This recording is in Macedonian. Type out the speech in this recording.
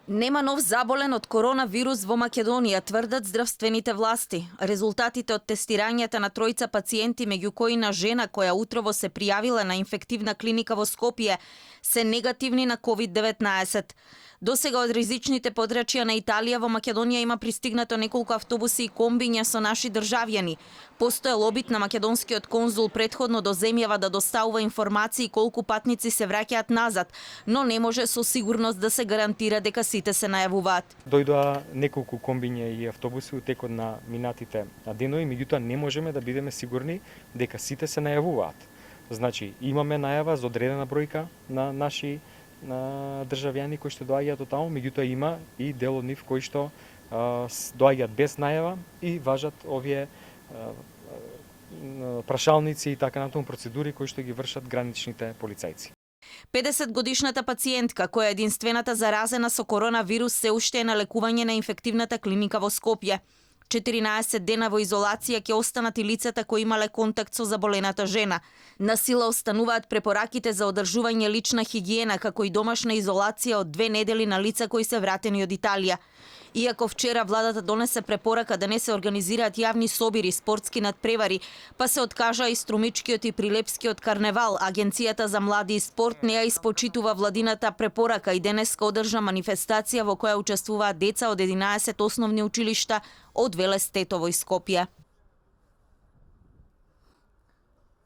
Нема нов заболен од коронавирус во Македонија, тврдат здравствените власти. Резултатите од тестирањата на тројца пациенти, меѓу кои на жена која утрово се пријавила на инфективна клиника во Скопје, се негативни на COVID-19. Досега од ризичните подрачја на Италија во Македонија има пристигнато неколку автобуси и комбиња со наши државјани. Постоел обид на македонскиот конзул претходно до земјава да доставува информации колку патници се враќаат назад, но не може со сигурност да се гарантира дека сите се најавуваат. Дојдоа неколку комбиња и автобуси у текот на минатите денови, меѓутоа не можеме да бидеме сигурни дека сите се најавуваат. Значи, имаме најава за одредена бројка на наши државјани кои што доаѓаат од таму, меѓутоа има и дел од нив кои што доаѓаат без најава и важат овие прашалници и така натаму процедури кои што ги вршат граничните полицајци. 50-годишната пациентка, која е единствената заразена со коронавирус, се уште е на лекување на инфективната клиника во Скопје. 14 дена во изолација ќе останат и лицата кои имале контакт со заболената жена. На сила остануваат препораките за одржување лична хигиена, како и домашна изолација од 2 недели на лица кои се вратени од Италија. Иако вчера владата донесе препорака да не се организираат јавни собири, спортски надпревари, па се откажа и Струмичкиот и Прилепскиот карневал, Агенцијата за млади и спорт не ја испочитува владината препорака и денеска одржа манифестација во која учествуваат деца од 11 основни училишта од Велес, Тетово и Скопје.